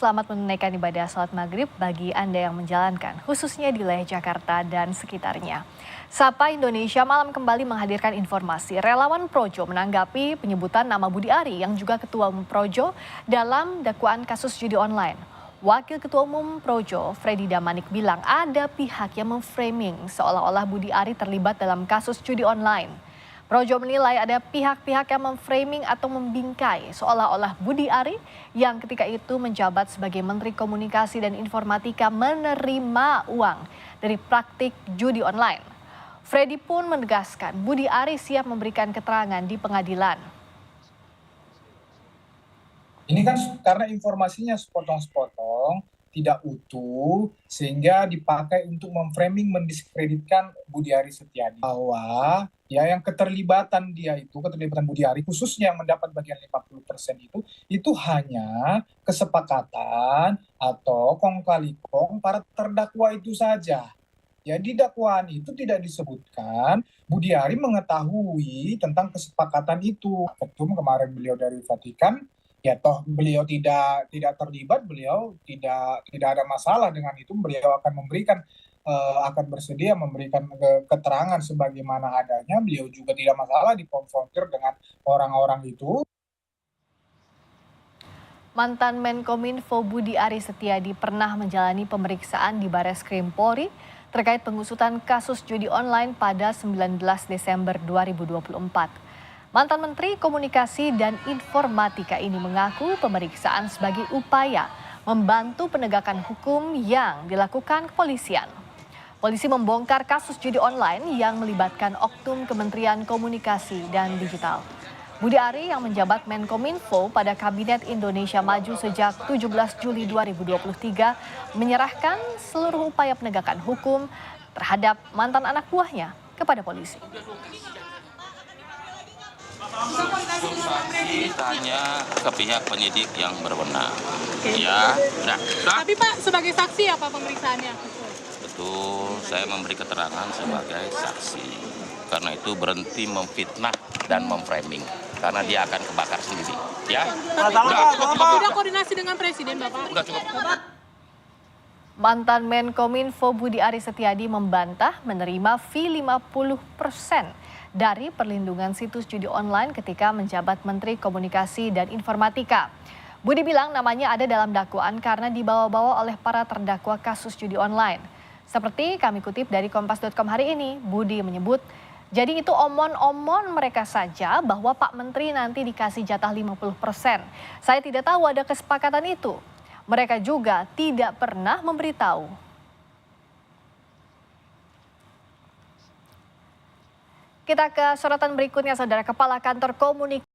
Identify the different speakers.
Speaker 1: Selamat menunaikan ibadah salat maghrib bagi Anda yang menjalankan, khususnya di wilayah Jakarta dan sekitarnya. Sapa Indonesia Malam kembali menghadirkan informasi. Relawan Projo menanggapi penyebutan nama Budi Ari yang juga Ketua Umum Projo dalam dakwaan kasus judi online. Wakil Ketua Umum Projo, Freddy Damanik bilang ada pihak yang memframing seolah-olah Budi Ari terlibat dalam kasus judi online. Projo menilai ada pihak-pihak yang memframing atau membingkai seolah-olah Budi Ari yang ketika itu menjabat sebagai Menteri Komunikasi dan Informatika menerima uang dari praktik judi online. Freddy pun menegaskan Budi Ari siap memberikan keterangan di pengadilan.
Speaker 2: Ini kan karena informasinya sepotong-sepotong, tidak utuh, sehingga dipakai untuk memframing, mendiskreditkan Budi Ari Setiadi. Bahwa ya yang keterlibatan Budi Ari, khususnya yang mendapat bagian 50% itu hanya kesepakatan atau kong kali kong para terdakwa itu saja. Ya di dakwaan itu tidak disebutkan Budi Ari mengetahui tentang kesepakatan itu. Ketum kemarin beliau dari Vatikan, ya toh beliau tidak terlibat, beliau tidak ada masalah dengan itu, beliau akan bersedia memberikan keterangan sebagaimana adanya, beliau juga tidak masalah dikonfrontir dengan orang-orang itu.
Speaker 1: Mantan Menkominfo Budi Ari Setiadi pernah menjalani pemeriksaan di Bareskrim Polri terkait pengusutan kasus judi online pada 19 Desember 2024. Mantan Menteri Komunikasi dan Informatika ini mengaku pemeriksaan sebagai upaya membantu penegakan hukum yang dilakukan kepolisian. Polisi membongkar kasus judi online yang melibatkan oknum Kementerian Komunikasi dan Digital. Budi Ari yang menjabat Menkominfo pada Kabinet Indonesia Maju sejak 17 Juli 2023 menyerahkan seluruh upaya penegakan hukum terhadap mantan anak buahnya kepada polisi.
Speaker 3: Tanya ke pihak penyidik yang berwenang. Ya, nah.
Speaker 4: Tapi Pak, sebagai saksi apa pemeriksaannya?
Speaker 3: Betul, saya memberi keterangan sebagai saksi. Karena itu berhenti memfitnah dan memframing. Karena dia akan kebakar sendiri. Ya.
Speaker 4: Sudah koordinasi dengan Presiden, Bapak?
Speaker 3: Udah cukup.
Speaker 1: Mantan Menkominfo Budi Ari Setiadi membantah menerima fee 50% dari perlindungan situs judi online ketika menjabat Menteri Komunikasi dan Informatika. Budi bilang namanya ada dalam dakwaan karena dibawa-bawa oleh para terdakwa kasus judi online. Seperti kami kutip dari kompas.com hari ini, Budi menyebut, jadi itu omon-omon mereka saja bahwa Pak Menteri nanti dikasih jatah 50%. Saya tidak tahu ada kesepakatan itu. Mereka juga tidak pernah memberitahu. Kita ke sorotan berikutnya, Saudara. Kepala Kantor Komunikasi